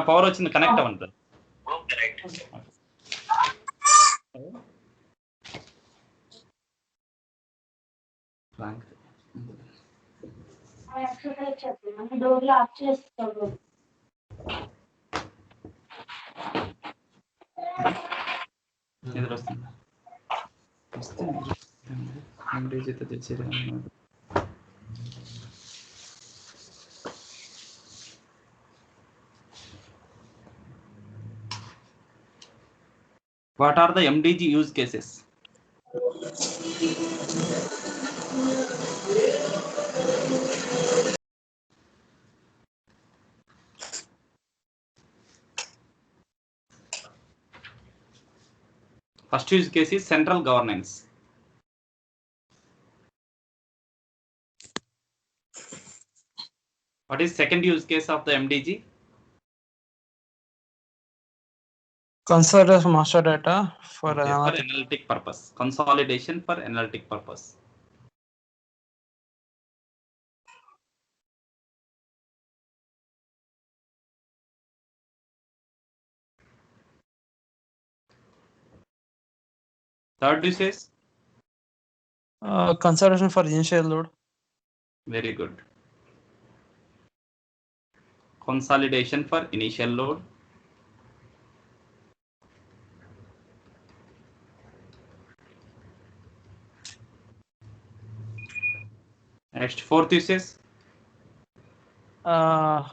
Power వచ్చింది, connect అవ్వండి. Door lock చేస్తాడు. నిద్ర వస్తుంది. What are the MDG use cases? First use case is central governance. What is second use case of the MDG? Consolidate master data for analytic purpose. Consolidation for analytic purpose. Third use case? Consolidation for initial load. Very good. Consolidation for initial load. Next, fourth use case?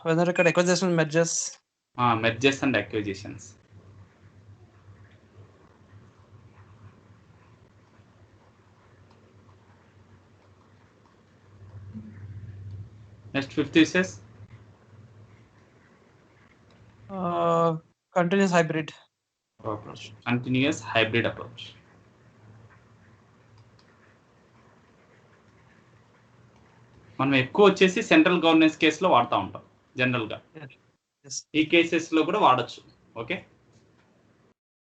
Whether record acquisition merges. Mergers and acquisitions. Next, fifth use case? Continuous hybrid approach. Continuous hybrid approach. మనం ఎక్కువ వచ్చేసి central governance కేసులో వాడుతూ ఉంటాం జనరల్గా. ఈ కేసెస్లో కూడా వాడచ్చు. Okay,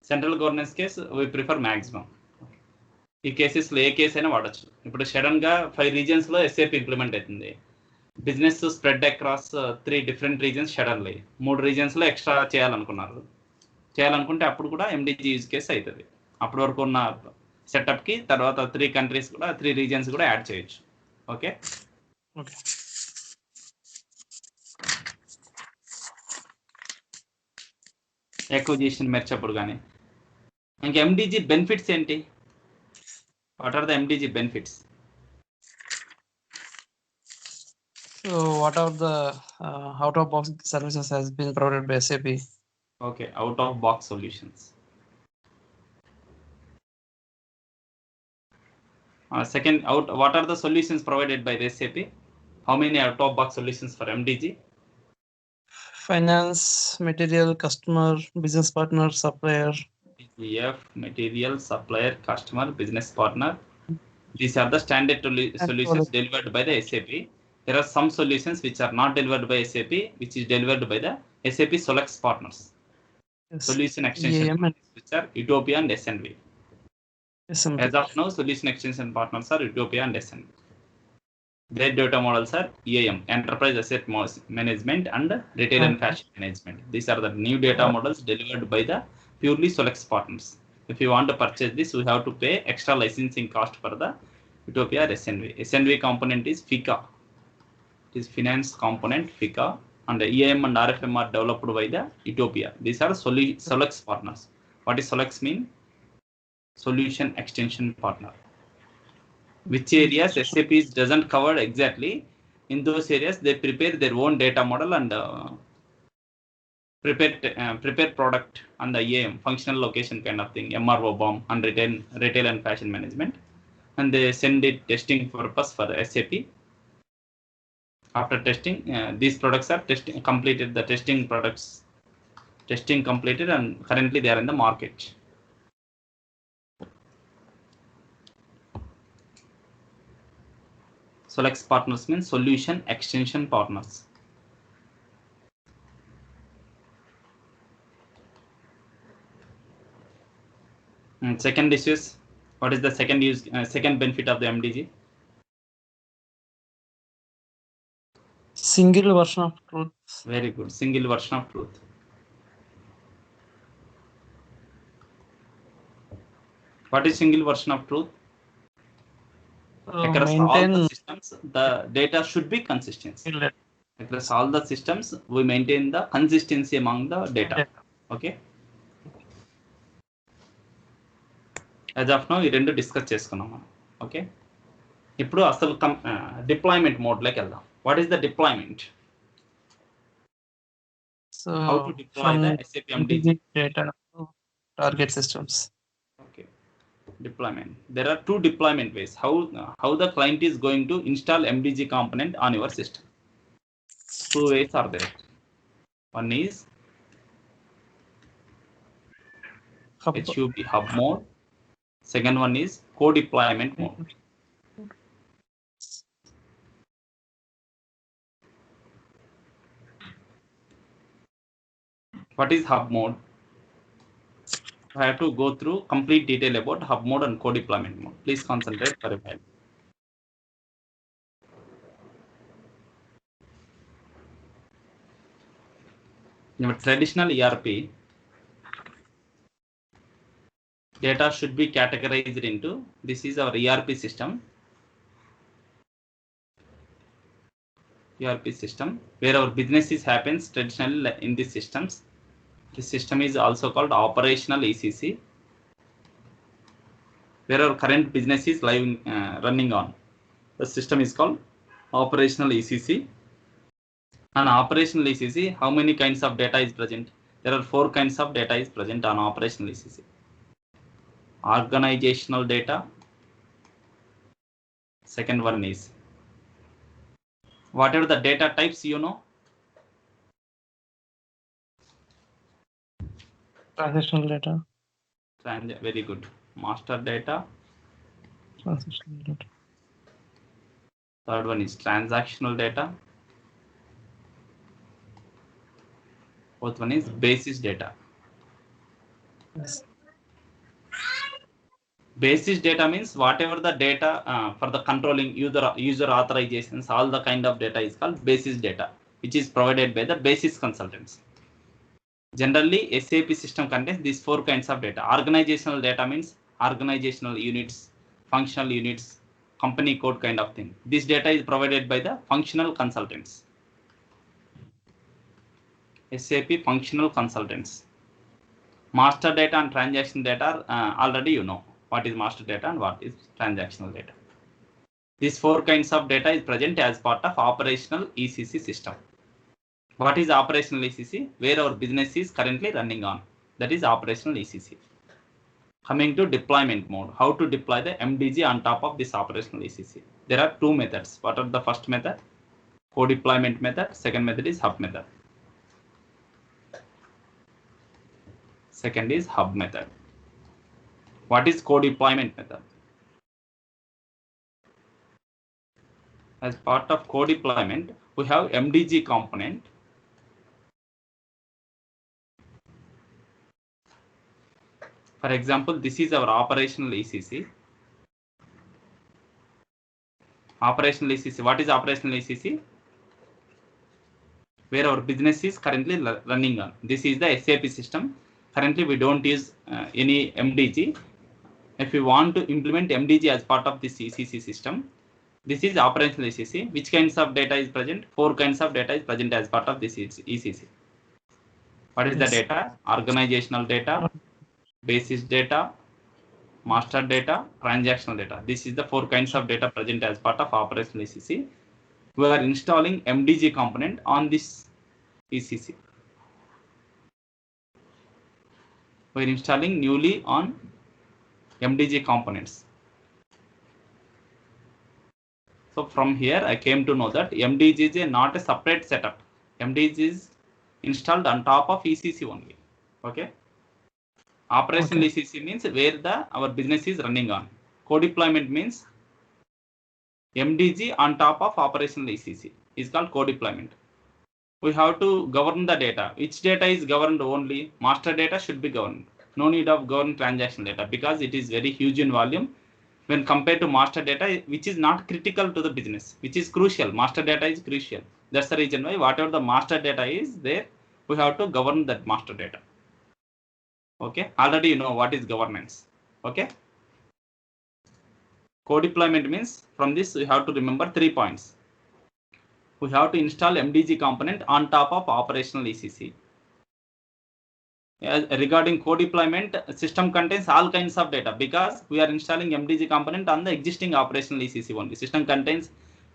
central governance case we prefer maximum. ఈ కేసెస్లో ఏ కేసు అయినా వాడచ్చు. ఇప్పుడు సడన్గా 5 రీజన్స్లో ఎస్ఏపి ఇంప్లిమెంట్ అవుతుంది. Business spread across 3 different regions suddenly 3 రీజన్స్లో ఎక్స్ట్రా చేయాలనుకుంటే అప్పుడు కూడా MDG యూజ్ కేసు అవుతుంది. అప్పటి వరకు ఉన్న సెటప్కి తర్వాత 3 కంట్రీస్ కూడా 3 రీజన్స్ కూడా యాడ్ చేయొచ్చు. ఓకే, ఎక్విజిషన్ మెర్చప్పుడు కానీ. ఇంకా MDG బెనిఫిట్స్ ఏంటి? What are the MDG benefits? So what are the out of box services has been provided by SAP? Okay, out of box solutions. Second, what are the solutions provided by the SAP? How many out of box solutions for MDG? Finance, material, customer, business partner, supplier. PF, material, supplier, customer, business partner. These are the standard solutions delivered by the SAP. There are some solutions which are not delivered by SAP, which is delivered by the SAP Solex partners. Yes. Solution extension which are Utopia and SNV. As of now, solution extension partners are Utopia and SNV. Their data models are EAM, Enterprise Asset Management and Retail and Fashion Management. These are the new data models delivered by the purely Solex partners. If you want to purchase this, we have to pay extra licensing cost for the Utopia or SNV. SNV component is FICA. It is finance component FICA, and the EAM and RFM are developed by the Utopia. These are Solex partners. What is Solex mean? Solution extension partner. Which areas SAP doesn't cover exactly, in those areas they prepare their own data model and prepare product on the EAM, functional location kind of thing, MRO BOM, and retail and fashion management, and they send it testing purpose for SAP. After testing, these products are completed. The testing completed, and currently they are in the market. Solex partners means solution extension partners. And second issues, what is the second benefit of the MDG? Single version of truth. Very good. Single version of truth. What is single version of truth? Across all the systems, the data should be consistent. Across all the systems, we maintain the consistency among the data. Okay. As of now, we రెండు discuss చేసుకున్నాం. Okay. ఇప్పుడు అసలు deployment mode like వెళ్దాం. What is the deployment? So how to deploy the SAP MDG data to target systems. Okay. Deployment. There are two deployment ways. How the client is going to install MDG component on your system. Two ways are there. One is HUB hub mode. Second one is co-deployment mode. What is hub mode? I have to go through complete detail about hub mode and co-deployment mode. Please concentrate for a while. In a traditional ERP, data should be categorized into, this is our ERP system. ERP system, where our businesses happens traditionally in these systems. This system is also called operational ECC, where our current business is running on. The system is called operational ECC. On operational ECC, how many kinds of data is present? There are 4 kinds of data is present on operational ECC. Organizational data. Second one is, whatever the data types you know. Transactional data. Very good. Master data. Transactional data. Third one is transactional data. Fourth one is basis data. Yes. Basis data means whatever the data for the controlling user authorizations, all the kind of data is called basis data, which is provided by the basis consultants. Generally, SAP system contains these 4 kinds of data. Organizational data means organizational units, functional units, company code kind of thing. This data is provided by the functional consultants. SAP functional consultants. Master data and transaction data, already you know what is master data and what is transactional data. These 4 kinds of data is present as part of operational ECC system. What is operational ECC? Where our business is currently running on. That is operational ECC. Coming to deployment mode. How to deploy the MDG on top of this operational ECC? There are 2 methods. What are the first method? Co-deployment method. Second method is hub method. Second is hub method. What is co-deployment method? As part of co-deployment, we have MDG component. For example, this is our operational ECC. Operational ECC. What is operational ECC? Where our business is currently running on. This is the SAP system. Currently, we don't use any MDG. If we want to implement MDG as part of this ECC system, this is operational ECC. Which kinds of data is present? 4 kinds of data is present as part of this ECC. What is the data? Organizational data, basis data, master data, transactional data. This is the 4 kinds of data present as part of operational ECC. we are installing MDG component on this ECC. We are installing newly on MDG components. So from here I came to know that MDG is not a separate setup. MDG is installed on top of ECC only. Okay. Operational ECC means where our business is running on. Co-deployment means MDG on top of operational ECC is called co-deployment. We have to govern the data. Which data is governed only? Master data should be governed. No need of govern transaction data because it is very huge in volume when compared to master data, which is not critical to the business, which is crucial. Master data is crucial. That's the reason why whatever the master data is there, we have to govern that master data. Okay, already you know what is governance. Okay, co-deployment means from this we have to remember 3 points. We have to install MDG component on top of operational ECC. Regarding co-deployment, system contains all kinds of data because we are installing MDG component on the existing operational ECC only. System contains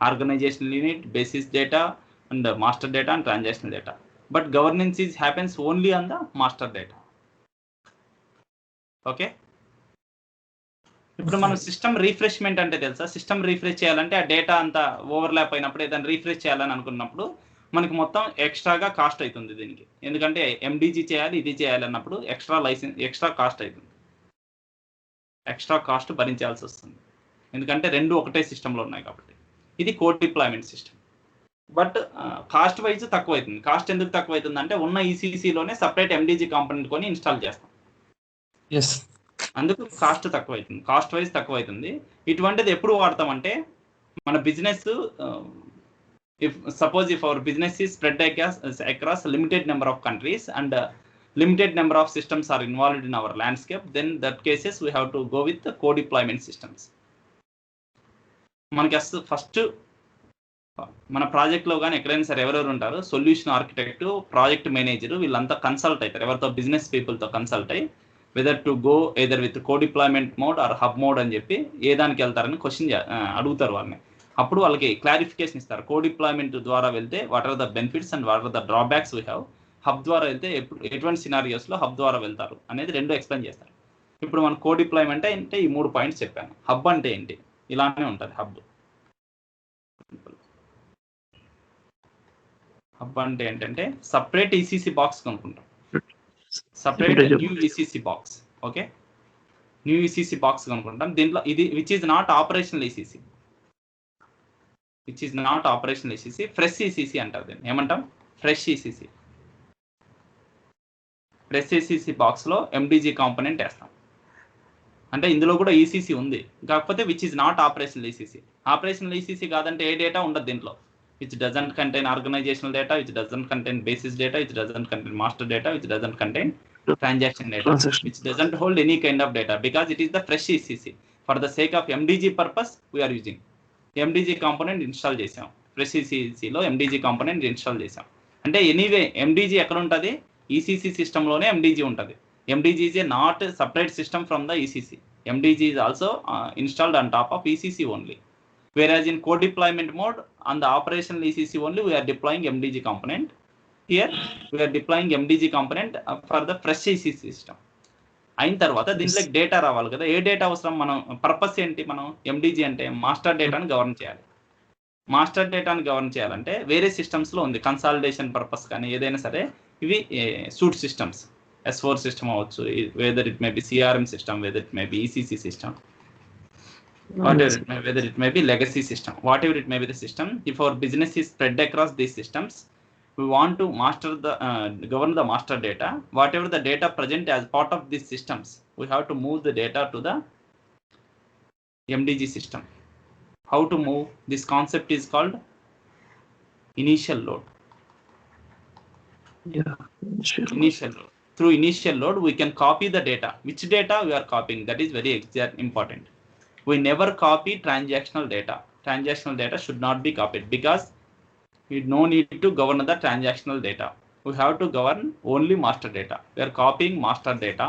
organizational unit, basis data, and master data and transactional data. But governance happens only on the master data. Okay. ఇప్పుడు మనం system refreshment అంటే తెలుసా? System refresh చేయాలంటే ఆ data అంతా overlap అయినప్పుడు ఏదైనా refresh చేయాలని అనుకున్నప్పుడు మనకి మొత్తం ఎక్స్ట్రాగా కాస్ట్ అవుతుంది దీనికి. ఎందుకంటే MDG చేయాలి, ఇది చేయాలి అన్నప్పుడు ఎక్స్ట్రా కాస్ట్ అవుతుంది. ఎక్స్ట్రా కాస్ట్ భరించాల్సి వస్తుంది. ఎందుకంటే రెండు ఒకటే సిస్టంలో ఉన్నాయి కాబట్టి. ఇది code deployment system. But cost wise తక్కువ అవుతుంది. కాస్ట్ ఎందుకు తక్కువ అవుతుంది అంటే ఉన్న ECCలోనే సపరేట్ MDG కాంపోనెంట్ కొని ఇన్స్టాల్ చేస్తాం. అందుకు కాస్ట్ తక్కువ అవుతుంది. కాస్ట్ వైజ్ తక్కువ అవుతుంది. ఇటువంటిది ఎప్పుడు వాడతామంటే మన business if our business is spread across limited number of countries and limited number of systems are involved in our landscape, then that cases we have to go with the co-deployment systems. మనకి first మన ప్రాజెక్ట్లో కానీ ఎక్కడైనా సరే ఎవరెవరు ఉంటారు, solution architect, project manager, వీళ్ళంతా consult అవుతారు. ఎవరితో? బిజినెస్ పీపుల్తో కన్సల్ట్ అయ్యి whether to go either with co-deployment mode or hub mode అని చెప్పి ఏ దానికి వెళ్తారని క్వశ్చన్ అడుగుతారు వాళ్ళని. అప్పుడు వాళ్ళకి క్లారిఫికేషన్ ఇస్తారు. co-deployment ద్వారా వెళ్తే what are the benefits and what are the drawbacks we have. Hub ద్వారా వెళ్తే ఎటువంటి సినారియోస్లో హబ్ ద్వారా వెళ్తారు అనేది రెండు ఎక్స్ప్లెయిన్ చేస్తారు. ఇప్పుడు మన co-deployment అంటే ఈ 3 పాయింట్స్ చెప్పాను. హబ్ అంటే ఏంటి? ఇలానే ఉంటుంది హబ్. హబ్ అంటే ఏంటంటే సపరేట్ ECC బాక్స్ కొనుక్కుంటాం. Separate new ECC box. Okay, new ECC box కొనుక్కుంటాం. దీంట్లో ఇది which is not operational ECC, which is not operational ECC, fresh ECC అంటారు. దీన్ని ఏమంటాం? Fresh ECC. ఫ్రెష్ ECC బాక్స్లో MDG కాంపోనెంట్ వేస్తాం. అంటే ఇందులో కూడా ECC ఉంది, కాకపోతే which is not operational ECC. Operational ECC కాదంటే ఏ డేటా ఉండదు దీంట్లో. which doesn't contain organizational data, which doesn't contain basis data, which doesn't contain master data, which doesn't contain transaction data, which doesn't hold any kind of data because it is the fresh ECC. For the sake of MDG purpose, we are using MDG component install చేసాం. Fresh ECCలో MDG component install చేసాం. అంటే anyway MDG ఎక్కడ ఉంటుంది? ECC సిస్టంలోనే MDG ఉంటుంది. MDG is a not a separate system from the ECC. MDG is also installed on top of ECC only. Whereas in co-deployment mode on the operational ECC only we are deploying MDG component. Here we are deploying MDG component for the fresh ECC system. అయిన తర్వాత దీంట్లో data రావాలి కదా. ఏ data అవసరం? మనం purpose ఏంటి? మనం MDG అంటే మాస్టర్ డేటాను గవర్న్ చేయాలి. మాస్టర్ డేటాను గవర్న్ చేయాలంటే వేరే సిస్టమ్స్లో ఉంది. కన్సాలిడేషన్ పర్పస్ కానీ ఏదైనా సరే ఇవి సూట్ సిస్టమ్స్, S4 సిస్టమ్ అవ్వచ్చు, whether it may be CRM system, whether it may be ECC system, whether it may be legacy system, whatever it may be the system. If our business is spread across these systems, we want to master the govern the master data. Whatever the data present as part of these systems, we have to move the data to the MDG system. How to move? This concept is called initial load. Initial load. Through initial load we can copy the data. Which data we are copying? That is very important. We never copy transactional data. Transactional data should not be copied because we no need to govern the transactional data. We have to govern only master data. We are copying master data.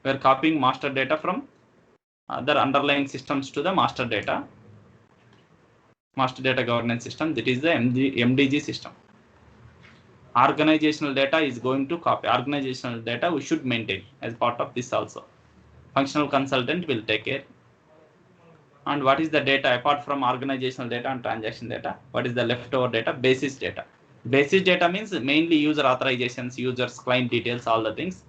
We are copying master data from other underlying systems to the master data. master data governance system, that is the MDG system. Organizational data is going to copy. Organizational data we should maintain as part of this also. Functional consultant will take care. And what is the data apart from organizational data and transaction data? What is the leftover data? Basis data. Basis data means mainly user authorizations, users, client details, all the things.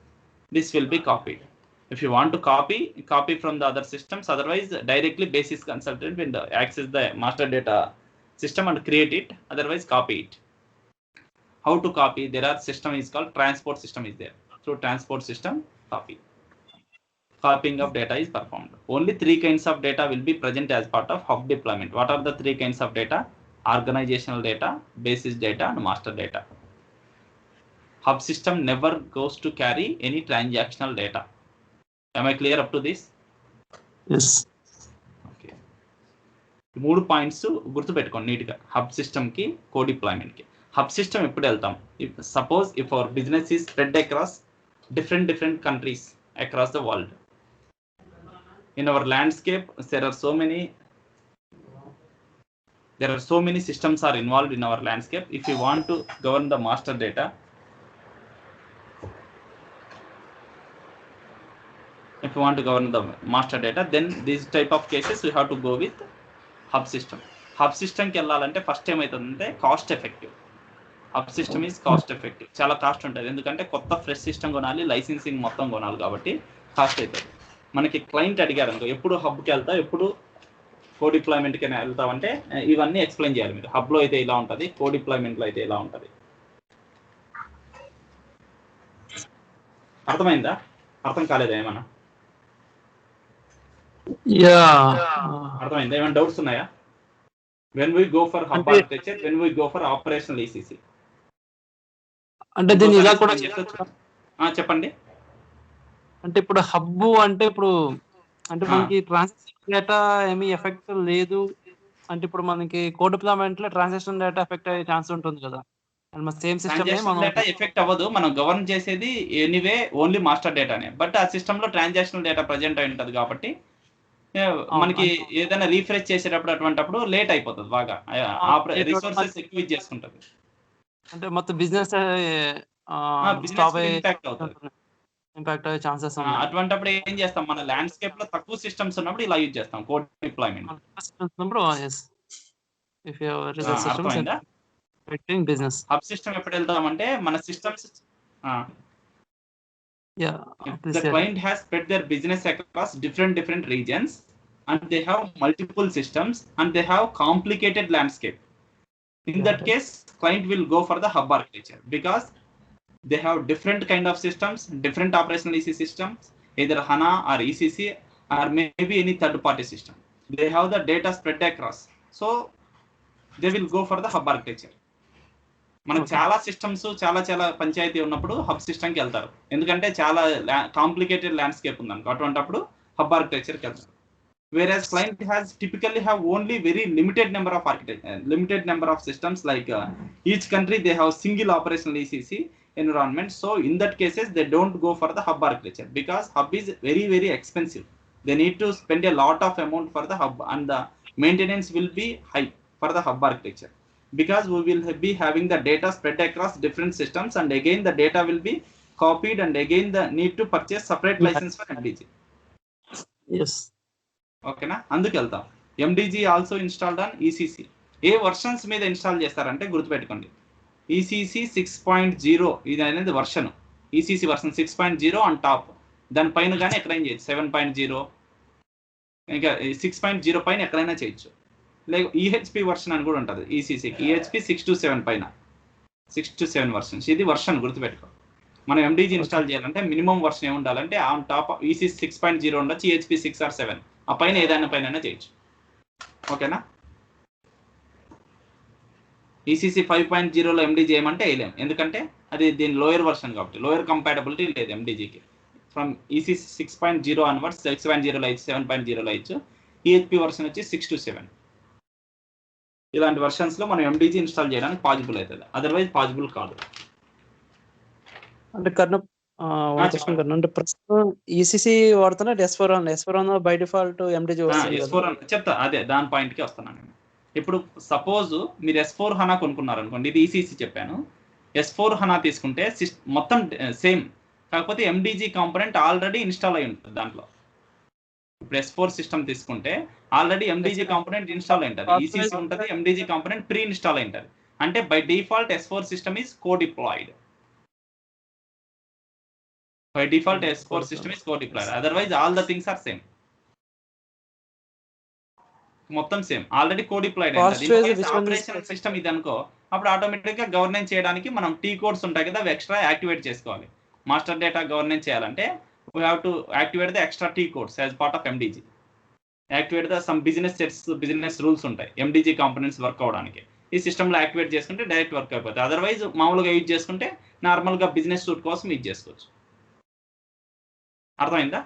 This will be copied. If you want to copy from the other systems. Otherwise, directly basis consultant will access the master data system and create it. Otherwise, copy it. How to copy? There are system is called transport system is there. Through transport system, copy. Copying of data is performed. Only 3 kinds of data will be present as part of hub deployment. What are the 3 kinds of data? Organizational data, basis data, and master data. Hub system never goes to carry any transactional data. Am I clear up to this? Yes. Okay. 3 points గుర్తుపెట్టుకోండి నీట్గా. Hub సిస్టమ్కి, కో డిప్లాయ్మెంట్కి. Hub system ఎప్పుడు వెళ్తాం? Suppose if our business is spread across different countries across the world. In our landscape, there are so many systems are involved in our landscape. If you want to govern the master data, then these type of cases we have to go with hub system. Hub system ki ellalante first time aitadante cost effective. Hub system is cost effective. చాలా cost ఉంటుంది, ఎందుకంటే కొత్త fresh system కొనాలి, licensing మొత్తం కొనాలి, కాబట్టి cost అవుతుంది. మనకి క్లయింట్ అడిగారు అనుకో, ఎప్పుడు హబ్కి వెళ్తావు, ఎప్పుడు కో డిప్లాయ్మెంట్కి వెళ్తావంటే ఇవన్నీ ఎక్స్ప్లెయిన్ చేయాలి మీరు. హబ్లో అయితే ఇలా ఉంటుంది, కో డిప్లాయ్మెంట్లో అయితే ఇలా ఉంటుంది. అర్థమైందా? అర్థం కాలేదా ఏమన్నా? అర్థమైందా? ఏమైనా డౌట్స్ ఉన్నాయా? When we go for hub architecture, when we go for operational ECC. అంటే దీన్ని ఇలా కూడా చెప్పండి. అంటే ఇప్పుడు హబ్ అంటే ఇప్పుడు అంటే మనకి ట్రాన్సాక్షన్ డేటా ఏమీ ఎఫెక్ట్ లేదు అంటే ఇప్పుడు మనకి కో డిప్లాయ్మెంట్ లో ట్రాన్సాక్షన్ డేటా ఎఫెక్ట్ అయ్యే ఛాన్స్ ఉంటుంది కదా. అండ్ మన సేమ్ సిస్టమ్ డేటా ఎఫెక్ట్ అవ్వదు. మనం గవర్న్ చేసేది ఎనీవే ఓన్లీ మాస్టర్ డేటానే. బట్ ఆ సిస్టమ్ లో ట్రాన్సాక్షన్ డేటా ప్రెజెంట్ అయి ఉంటుంది కాబట్టి మనకి ఏదైనా రీఫ్రెష్ చేసేటప్పుడు అటువంటిప్పుడు లేట్ అయిపోతుంది, బాగా రిసోర్సెస్ ఎక్కువ చేసుకుంటుంది. అంటే మొత్తం బిజినెస్ ఇంపాక్ట్ అయ్యే ఛాన్సెస్ ఉన్నాయి. అటువంటిప్పుడు ఏం చేస్తాం, మన ల్యాండ్స్కేప్ లో తక్కువ సిస్టమ్స్ ఉన్నప్పుడు ఇలా యూజ్ చేస్తాం code deployment. Business hub system ఎప్పుడు వెళ్తామంటే మన systems the client has spread their business across different regions and they have multiple systems and they have complicated landscape. In that case, client will go for the hub architecture because they have different kind of systems, different operational EC systems, either HANA or ECC or maybe any third party system. They have the data spread across, so they will go for the hub architecture. మనకు చాలా systems చాలా పంచాయతీ ఉన్నప్పుడు hub సిస్టమ్కి వెళ్తారు, ఎందుకంటే చాలా complicated landscape ఉందనుకో, అటువంటిప్పుడు హబ్ ఆర్కిటెక్చర్కి వెళ్తారు. Whereas client has typically have only very limited number of systems, like each country they have single operational ECC environment. So in that cases they don't go for the hub architecture because hub is very expensive. They need to spend a lot of amount for the hub and the maintenance will be high for the hub architecture because we will be having the data spread across different systems and again the data will be copied and again the need to purchase separate license for MDG. Yes. Okay na? అందుకు వెళ్తాం. MDG also installed on ECC. A versions మీద install చేస్తారంటే గుర్తుపెట్టుకోండి, ECC 6.0 ఇది అనేది version, ECC version 6.0 on top. దానిపైన కానీ ఎక్కడైనా చేయొచ్చు 7.0, ఇంకా 6.0 పైన ఎక్కడైనా చేయొచ్చు. లేక EHP వర్షన్ అని కూడా ఉంటుంది ECCకి, EHP 6 to 7 పైన 6 to 7 వర్షన్స్. ఇది వర్షన్ గుర్తుపెట్టుకో. మనం MDG ఇన్స్టాల్ చేయాలంటే మినిమం వర్షన్ ఏమి ఉండాలంటే ఆన్ టాప్ ECC 6.0 ఉండొచ్చు, EHP 6 or 7 ఆ పైన ఏదైనా పైన చేయొచ్చు. ఓకేనా? ECC 5.0లో MDG ఏమంటే వేయలేం, ఎందుకంటే అది దీని లోయర్ వర్షన్ కాబట్టి లోయర్ కంపాటబిలిటీ లేదు MDGకి. ఫ్రమ్ ECC 6.0 ఆన్వర్డ్స్ 6.0లో ఇచ్చు, 7.0లో ఇచ్చు. EHP వర్షన్ వచ్చి 6 to 7. ఇలాంటి వర్షన్స్లో మనం MDG ఇన్స్టాల్ చేయడానికి పాసిబుల్ అవుతుంది, అదర్వైజ్ పాసిబుల్ కాదు. అంటే అంటే ప్రస్తుతం ECC వాడుతున్నా S4 బై డిఫాల్ట్ MDG వస్తుంది. చెప్తా, అదే దాని పాయింట్కి వస్తున్నాను నేను. ఇప్పుడు సపోజ్ మీరు S4 HANA కొనుక్కున్నారు అనుకోండి, ఇది ఈసీసీ చెప్పాను. S4 HANA తీసుకుంటే మొత్తం సేమ్, కాకపోతే MDG కాంపోనెంట్ ఆల్రెడీ ఇన్స్టాల్ అయి ఉంటుంది దాంట్లో. ఇప్పుడు S4 సిస్టమ్ తీసుకుంటే ఆల్రెడీ MDG కాంపోనెంట్ ఇన్స్టాల్ అయి ఉంటుంది, ఈసీసీ ఉంటుంది, MDG కాంపోనెంట్ ప్రీ ఇన్స్టాల్ అయి ఉంటుంది. అంటే by default S4 system is co-deployed. By default S4 system is co-deployed, otherwise all the things are same. మొత్తం సేమ్, ఆల్రెడీ co-deployed అయింది. Operational system ఇది అనుకో, అప్పుడు ఆటోమేటిక్ గా గవర్నెన్స్ చేయడానికి మనం టీ కోడ్స్ ఉంటాయి కదా, అవి ఎక్స్ట్రా యాక్టివేట్ చేసుకోవాలి. మాస్టర్ డేటా గవర్నెన్స్ చేయాలంటే we have to activate the extra T codes as part of MDG. Activate the some business sets, business rules ఉంటాయి MDG కాంపోనెంట్స్ వర్క్ అవడానికి. ఈ సిస్టంలో యాక్టివేట్ చేసుకుంటే డైరెక్ట్ వర్క్ అయిపోతుంది. అదర్వైజ్ మామూలుగా use చేసుకుంటే నార్మల్గా బిజినెస్ సూట్ కోసం యూజ్ చేసుకోవచ్చు. అర్థమైందా?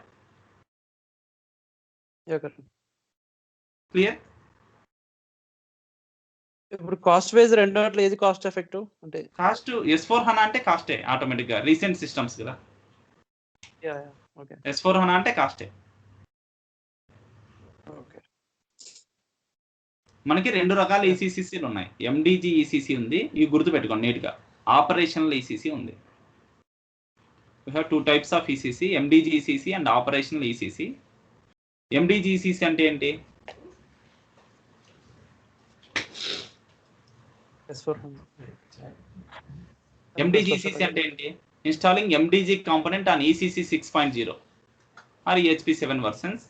క్లియర్? ఇప్పుడు కాస్ట్ వైజ్ రెండోట్లో ఏది కాస్ట్ ఎఫెక్టివ్? అంటే కాస్ట్ S4 HANA అంటే కాస్టే ఆటోమేటిక్ గా, రీసెంట్ సిస్టమ్స్ కదా. S4 HANA అంటే కాస్టే. మనకి రెండు రకాల ఈసీసీలు ఉన్నాయి. MDG ఈసీసీ ఉంది, ఇవి గుర్తుపెట్టుకోండి నీట్ గా. ఆపరేషనల్ ఈసీసీ ఉంది. We have two types of ECC, MDG ECC and operational ECC. MDG ECC అంటే ఏంటి? MDG ECC అంటే ఏంటి? Installing MDG component on ECC 6.0 or EHP 7 versions.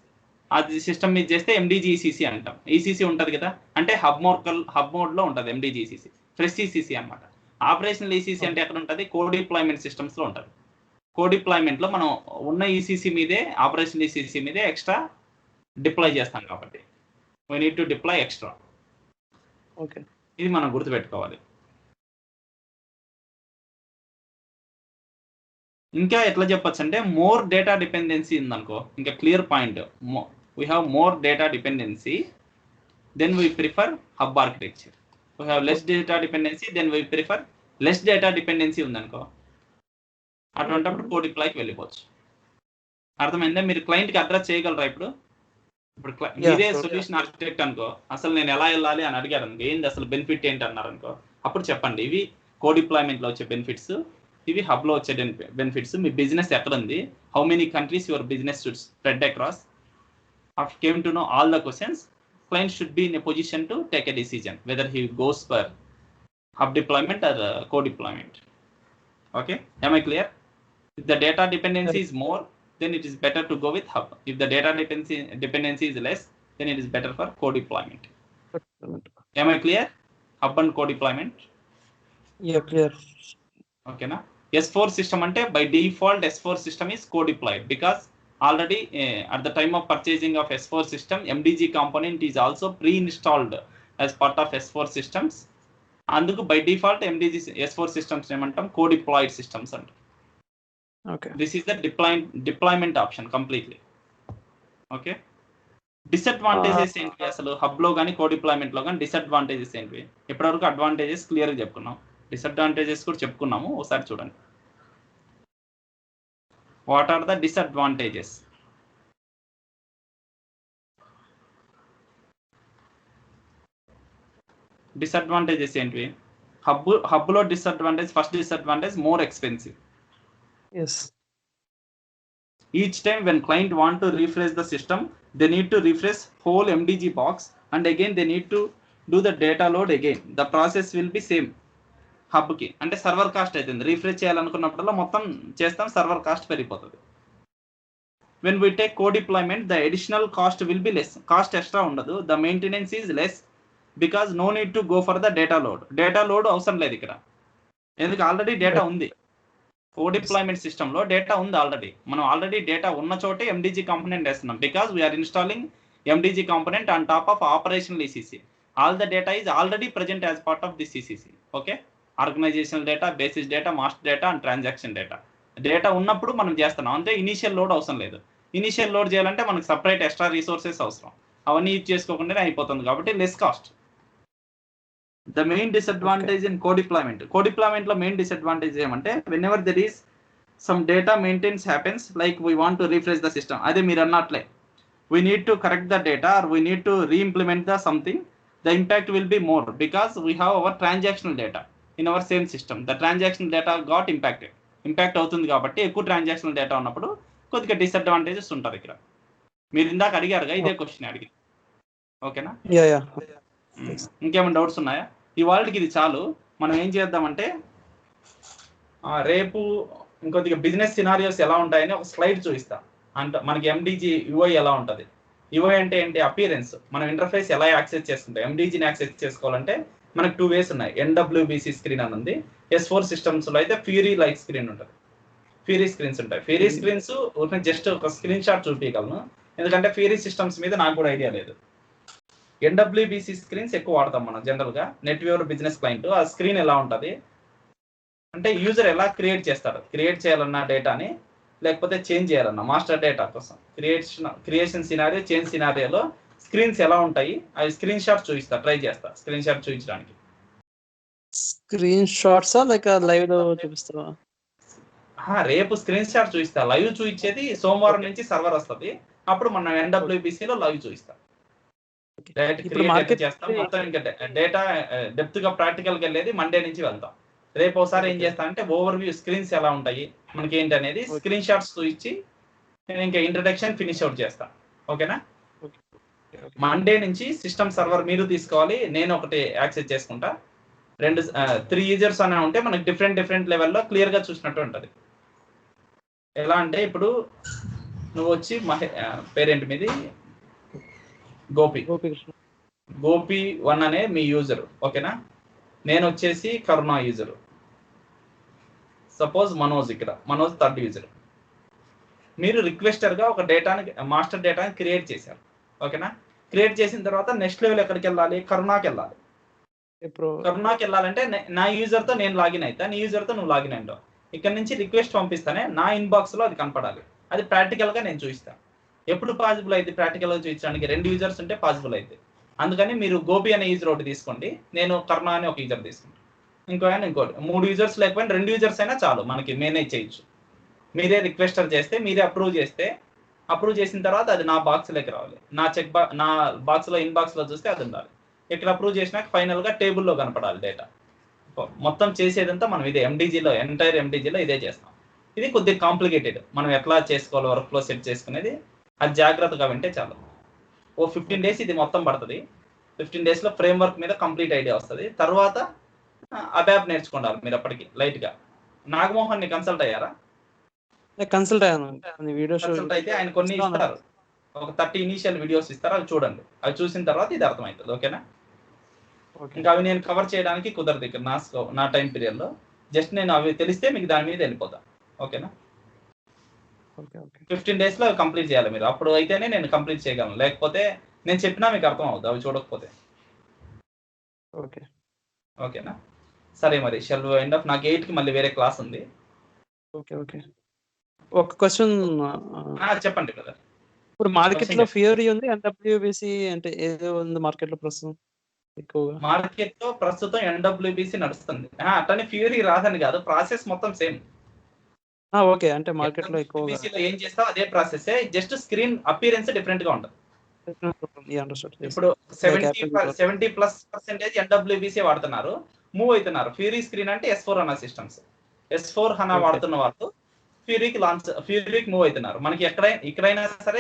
అది సిస్టమ్ మీద చేస్తే MDG ECC అంటాం. ECC ఉంటుంది కదా, అంటే హబ్ మోడ్ లో ఉంటుంది MDG ECC, ఫ్రెష్ ECC అన్నమాట. ఆపరేషనల్ ECC అంటే ఎక్కడ ఉంటుంది? co-deployment సిస్టమ్స్ లో ఉంటుంది. co-deployment లో మనం ఉన్న ఈసీసీ మీదే, ఆపరేషన్ ఈసీసీ మీదే ఎక్స్ట్రా డిప్లాయ్ చేస్తాం కాబట్టి we need to deploy extra. Okay, ఇది మనం గుర్తుపెట్టుకోవాలి. ఇంకా ఎట్లా చెప్పొచ్చు అంటే, మోర్ డేటా డిపెండెన్సీ ఉందనుకో, ఇంకా clear point, we have more data dependency, then we prefer hub architecture. We have less data dependency, then we prefer less data dependency ఉందనుకో, అటువంటిప్పుడు co-deployకి వెళ్ళిపోవచ్చు. అర్థమైందా? మీరు క్లయింట్కి అడ్రస్ చేయగలరా? ఇప్పుడు మీరే సొల్యూషన్ ఆర్కిటెక్ట్ అనుకో, అసలు నేను ఎలా వెళ్ళాలి అని అడిగారు అనుకో, ఏంది అసలు బెనిఫిట్ ఏంటి అన్నారు అనుకో, అప్పుడు చెప్పండి ఇవి co-deploymentలో వచ్చే బెనిఫిట్స్, ఇవి హబ్లో వచ్చే బెనిఫిట్స్. మీ బిజినెస్ ఎక్కడ ఉంది, how many countries your business should spread across. After came to know all the questions, client should be in a position to take a decision whether he goes for hub deployment or co-deployment. Okay, am I clear? If the data dependency is more, then it is better to go with hub. If the data dependency is less, then it is better for co-deployment. Am I clear? Hub and co-deployment? Yeah, clear. Okay na? S4 system ante by default S4 system is co-deployed because already at the time of purchasing of S4 system, MDG component is also pre-installed as part of S4 systems. Anduku by default MDG S4 systems emantam co-deployed systems anta. Okay, This is the deployment option completely. Okay, disadvantages ఏంటి అసలు hub లో కానీ co-deployment లో కానీ? Disadvantages ఏంటి? ఇప్పటివరకు advantages clear గా చెప్పుకున్నాం, డిసడ్వాంటేజెస్ కూడా చెప్పుకున్నాము. ఒకసారి చూడండి. What are the disadvantages? Disadvantages ఏంటి? హబ్ లో disadvantage, first disadvantage more expensive. yes, Each time when client want to refresh the system, they need to refresh whole MDG box and again they need to do the data load again. The process will be same. Hub కి అంటే server cost అవుతుంది, refresh చేయాలనుకున్నప్పుడల్లా మొత్తం చేస్తాం, server cost పెరిగిపోతుంది. when we take co-deployment, the additional cost will be less, cost extra ఉండదు, the maintenance is less because no need to go for the data load. Data load అవసరం లేదు ఇక్కడ, ఎందుకు already data ఉంది. co-deployment system లో data ఉంది already, మనం already data ఉన్న చోటే MDG కాంపోనెంట్ వేస్తున్నాం because we are installing MDG component on top of operational ECC. All the data is already present as part of this ECC. Okay, organisational data, basis data, master data and transaction data. Data ఉన్నప్పుడు మనం చేస్తున్నాం అంటే initial load అవసరం లేదు. Initial load చేయాలంటే మనకు separate extra resources అవసరం, అవన్నీ యూజ్ చేసుకోకుండానే అయిపోతుంది కాబట్టి less cost. The main disadvantage in co-deployment లో మెయిన్ డిసడ్వాంటేజ్ ఏమంటే, when ever there is some data maintenance happens, like we want to refresh the system, అదే మీరు అన్నట్లే we need to correct the data or we need to re-implement the something, the impact will be more because we have our transactional data in our same system. The transactional data got impacted. Impact అవుతుంది కాబట్టి ఎక్కువ transactional data ఉన్నప్పుడు కొద్దిగా disadvantages ఉంటారు ఇక్కడ. మీరు ఇందాక అడిగారుగా ఇదే క్వశ్చన్ అడిగి, ఓకేనా? ఇంకేమైనా డౌట్స్ ఉన్నాయా? ఇవాళకి ఇది చాలు. మనం ఏం చేద్దామంటే రేపు ఇంకొద్దిగా బిజినెస్ సినారియోస్ ఎలా ఉంటాయని ఒక స్లైడ్ చూపిస్తా. అంటే మనకి ఎండిజీ యూఐ ఎలా ఉంటుంది. యూఐ అంటే ఏంటి? అపియరెన్స్. మనం ఇంటర్ఫేస్ ఎలా యాక్సెస్ చేసుకుంటాం. ఎండిజీని యాక్సెస్ చేసుకోవాలంటే మనకు 2 ways ఉన్నాయి. ఎన్డబ్ల్యూబిసి స్క్రీన్ అని ఉంది. S4 సిస్టమ్స్లో అయితే ఫ్యూరీ లైక్ స్క్రీన్ ఉంటుంది. ఫ్యూరీ స్క్రీన్స్ ఉంటాయి. ఫ్యూరీ స్క్రీన్స్ జస్ట్ ఒక స్క్రీన్ షాట్ చూపించగలను, ఎందుకంటే ఫ్యూరీ సిస్టమ్స్ మీద నాకు కూడా ఐడియా లేదు. ఎన్డబ్ల్యూబిసి స్క్రీన్స్ ఎక్కువ వాడతాం మనం జనరల్గా. నెట్ వ్యూవర్ బిజినెస్ క్లయింట్ ఆ స్క్రీన్ ఎలా ఉంటుంది అంటే యూజర్ ఎలా క్రియేట్ చేస్తాడు, క్రియేట్ చేయాలన్న డేటాని లేకపోతే చేంజ్ చేయాలన్న మాస్టర్ డేటా కోసం క్రియేషన్ సినారియో, చేంజ్ సినారియోలో స్క్రీన్స్ ఎలా ఉంటాయి అవి స్క్రీన్ షాట్ చూపిస్తా. ట్రై చేస్తా స్క్రీన్ షాట్ చూపించడానికి. స్క్రీన్ షాట్సా లేక లైవ్ లో చూపిస్తావా? రేపు స్క్రీన్ షాట్ చూపిస్తా. లైవ్ చూపించేది సోమవారం నుంచి సర్వర్ వస్తుంది, అప్పుడు మనం ఎన్డబ్ల్యూబిసిలో లైవ్ చూపిస్తా. చేస్తాం మొత్తం. ఇంకా డేటా డెప్త్ గా ప్రాక్టికల్ గా వెళ్ళేది మండే నుంచి వెళ్తాం. రేపు ఒకసారి ఏం చేస్తా అంటే ఓవర్ వ్యూ స్క్రీన్స్ ఎలా ఉంటాయి మనకి ఏంటి అనేది స్క్రీన్ షాట్స్ చూపించి నేను ఇంకా ఇంట్రడక్షన్ ఫినిష్ అవుట్ చేస్తా. ఓకేనా? మండే నుంచి సిస్టమ్ సర్వర్ మీరు తీసుకోవాలి, నేను ఒకటి యాక్సెస్ చేసుకుంటా. 3 యూజర్స్ అనే ఉంటే మనకి డిఫరెంట్ లెవెల్లో క్లియర్ గా చూసినట్టు ఉంటుంది. ఎలా అంటే ఇప్పుడు నువ్వు వచ్చి పేరెంట్ మీది గోపి 1 అనే మీ యూజర్, ఓకేనా? నేను వచ్చేసి కరుణ యూజరు. సపోజ్ మనోజ్, ఇక్కడ మనోజ్ 3rd యూజర్. మీరు రిక్వెస్టర్గా ఒక డేటాని మాస్టర్ డేటాని క్రియేట్ చేశారు, ఓకేనా? క్రియేట్ చేసిన తర్వాత నెక్స్ట్ లెవెల్ ఎక్కడికి వెళ్ళాలి? కరుణాకి వెళ్ళాలి. కరుణాకి వెళ్ళాలంటే నా యూజర్తో నేను లాగిన్ అవుతా, నీ యూజర్తో నువ్వు లాగిన్ అయ్యావు. ఇక్కడ నుంచి రిక్వెస్ట్ పంపిస్తానే నా ఇన్బాక్స్లో అది కనపడాలి. అది ప్రాక్టికల్గా నేను చూపిస్తాను. ఎప్పుడు పాసిబుల్ అయితే ప్రాక్టికల్గా చూపించడానికి 2 యూజర్స్ ఉంటే పాసిబుల్ అయితే. అందుకని మీరు గోపి అనే యూజర్ ఒకటి తీసుకోండి, నేను కరుణ అనే ఒక యూజర్ తీసుకుంటాను, ఇంకోటి. 3 యూజర్స్ లేకపోయినా 2 యూజర్స్ అయినా చాలు, మనకి మేనేజ్ చేయొచ్చు. మీరే రిక్వెస్టర్ చేస్తే, మీరే అప్రూవ్ చేసిన తర్వాత అది నా బాక్స్లోకి రావాలి. నా బాక్స్లో ఇన్బాక్స్లో చూస్తే అది ఉండాలి. ఇక్కడ అప్రూవ్ చేసినాక ఫైనల్గా టేబుల్లో కనపడాలి డేటా. మొత్తం చేసేదంతా మనం ఇదే ఎండిజీలో, ఎంటైర్ ఎండిజీలో ఇదే చేస్తాం. ఇది కొద్దిగా కాంప్లికేటెడ్. మనం ఎట్లా చేసుకోవాలి వర్క్ ఫ్లో సెట్ చేసుకునేది అది జాగ్రత్తగా వింటే చాలు. 15 days ఇది మొత్తం పడుతుంది. 15 daysలో ఫ్రేమ్ వర్క్ మీద కంప్లీట్ ఐడియా వస్తుంది. తర్వాత అబ్యాప్ నేర్చుకుంటారు మీరు అప్పటికి లైట్గా. నాగమోహన్ ని కన్సల్ట్ అయ్యారా? కన్సల్ట్ అయ్యాను. కన్సల్ట్ అయితే ఆయన కొన్ని ఇస్తారు, ఒక 30 ఇనీషియల్ వీడియోస్ ఇస్తారు, అవి చూడండి. అవి చూసిన తర్వాత ఇది అర్థమవుతుంది, ఓకేనా? ఇంకా అవి నేను కవర్ చేయడానికి కుదరదు ఇక్కడ నా టైం పీరియడ్లో. జస్ట్ నేను అవి తెలిస్తే మీకు దాని మీద వెళ్ళిపోతా, ఓకేనా? 15 daysలో అవి కంప్లీట్ చేయాలి మీరు. అప్పుడు అయితేనే నేను కంప్లీట్ చేయగలను, లేకపోతే నేను చెప్పినా మీకు అర్థం అవుతుంది అవి చూడకపోతే. ఓకేనా? సరే మరి షెల్ ఎండ్ ఆఫ్. నాకు 8కి మళ్ళీ వేరే క్లాస్ ఉంది. ఒక క్వశ్చన్ చెప్పండి బ్రదర్. ఇప్పుడు మార్కెట్ లో ఫ్యూరీ ఉంది, ఎన్డబ్ల్యూబిసి అంటే ఏదో ఉంది మార్కెట్ లో ప్రస్తుతం ఎక్కువగా? మార్కెట్ లో ప్రస్తుతం ఎన్డబ్ల్యూబిసి నడుస్తుంది. అట్లనే ఫ్యూరీ రాదని కాదు, ప్రాసెస్ మొత్తం సేమ్. ఓకే, అంటే మార్కెట్ లో ఎక్కువ ఏం చేస్తావు అదే process, just screen appearance different గా ఉంటుంది. ఇప్పుడు 70+% ఎన్డబ్ల్యూబిసి వాడుతున్నారు, మూవ్ అవుతున్నారు. ఫ్యూరీ స్క్రీన్ అంటే S4 HANA systems. S4 HANA వాడుతున్న వాళ్ళు ఫ్యూరీకి మూవ్ అవుతున్నారు. మనకి ఇక్కడైనా సరే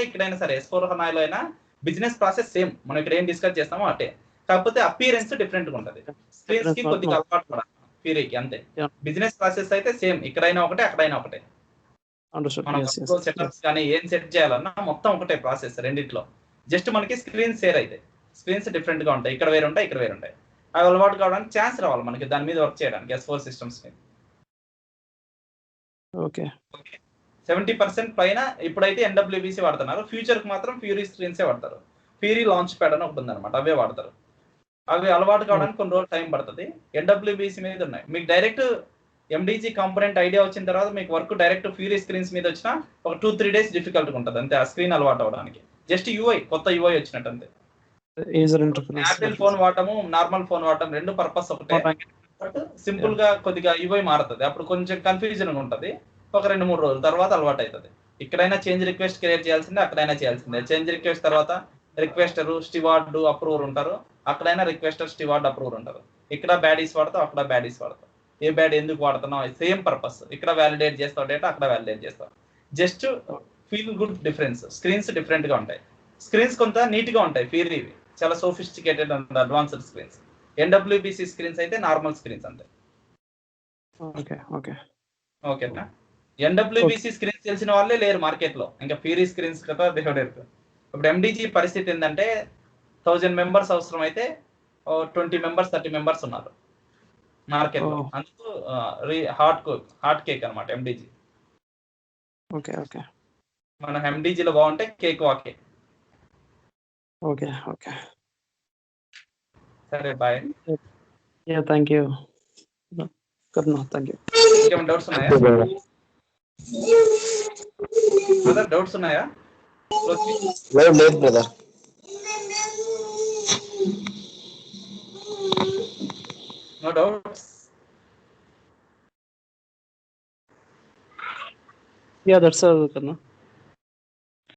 S4 HANAలో అయినా బిజినెస్ ప్రాసెస్ సేమ్. మనం ఇక్కడ ఏం డిస్కస్ చేస్తామో అటే, కాకపోతే అపియరెన్స్ డిఫరెంట్ గా ఉంటుంది. స్క్రీన్స్ కి కొద్దిగా అలవాటు పడాలి ఫ్యూరీకి, అంతే. బిజినెస్ ప్రాసెస్ అయితే సేమ్, ఇక్కడైనా ఒకటే అక్కడైనా ఒకటే. మనం సెటప్స్ కానీ ఏం సెట్ చేయాలన్నా మొత్తం ఒకటే ప్రాసెస్ రెండిట్లో. జస్ట్ మనకి స్క్రీన్స్ షేర్ అయితే స్క్రీన్స్ డిఫరెంట్ గా ఉంటాయి, ఇక్కడ వేరే ఉంటాయి, ఇక్కడ వేరే ఉంటాయి. అవి అలవాటు కావడానికి ఛాన్స్ రావాలి మనకి దాని మీద వర్క్ చేయడానికి S4 సిస్టమ్స్ మీద. 70% పైన ఇప్పుడైతే ఎన్డబ్ల్యూబిసి వాడుతున్నారు. ఫ్యూచర్ కి మాత్రం ఫ్యూరీ స్క్రీన్సే వాడతారు. ఫ్యూరీ లాంచ్ ప్యాడ్ అని ఒకటి ఉందన్నమాట, అవే వాడతారు. అవి అలవాటు కావడానికి కొన్ని రోజులు టైం పడుతుంది. ఎన్డబ్ల్యూబిసి మీద ఉన్నాయి. మీకు డైరెక్ట్ ఎండిజీ కాంపోనెంట్ ఐడియా వచ్చిన తర్వాత మీకు వర్క్ డైరెక్ట్ ఫ్యూరీ స్క్రీన్స్ మీద వచ్చినా ఒక 2-3 days డిఫికల్ట్గా ఉంటుంది అంతే, ఆ స్క్రీన్ అలవాటు అవడానికి. జస్ట్ కొత్త యూఐ వచ్చినట్టు అంతే. యాపిల్ ఫోన్ వాడటము, నార్మల్ ఫోన్ వాడటం రెండు పర్పస్ ఒకటే, బట్ సింపుల్ గా కొద్దిగా యూఐ మారుతుంది. అప్పుడు కొంచెం కన్ఫ్యూజన్ ఉంటుంది. ఒక 2-3 రోజుల తర్వాత అలవాటు అవుతుంది. ఇక్కడైనా చేంజ్ రిక్వెస్ట్ క్రియేట్ చేయాల్సిందే, అక్కడైనా చేయాల్సిందే. చేంజ్ రిక్వెస్ట్ తర్వాత రిక్వెస్టర్, స్టివార్డ్, అప్రూవర్ ఉంటారు. అక్కడైనా రిక్వెస్టర్ స్టీవార్డ్ అప్రూవర్ ఉంటారు. ఇక్కడ బ్యాడీస్ వాడతావు, అక్కడ బ్యాడీస్ వాడతావు. ఏ బ్యాడ్ ఎందుకు వాడుతున్నావు, సేమ్ పర్పస్. ఇక్కడ వ్యాలిడేట్ చేస్తావు డేటా, అక్కడ వ్యాలిడేట్ చేస్తావు. Just feel good difference. Screens different గా ఉంటాయి. స్క్రీన్స్ కొంత నీట్ గా ఉంటాయి, ఫీరీవి చాలా sophisticated and advanced screens. NWBC screens అయితే నార్మల్ స్క్రీన్స్ అంతే. ఓకేనా? ఎన్డబ్ల్యూబిసి స్క్రీన్స్ తెలిసిన వాళ్ళే లేరు మార్కెట్ లో, ఇంకా ఫీరీ స్క్రీన్స్ కదా దేవుడెరుకు. ఇప్పుడు ఎండిజీ పరిస్థితి ఏంటంటే 1000 మెంబర్స్ అవసరం అయితే 20 మెంబర్స్ 30 మెంబర్స్ ఉన్నారు మార్కెట్ లో. అందుకు హాట్ కేక్ అనమాట ఎండిజీ. మన ఎండిజీలో బాగుంటే కేక్ వాకే. సరే bye. Thank you. Thank you. ఇంకేమైనా డౌట్స్ ఉన్నాయా బ్రదర్? డౌట్స్ ఉన్నాయా? లేదు brother. No doubts? Yeah, that's all, Karna.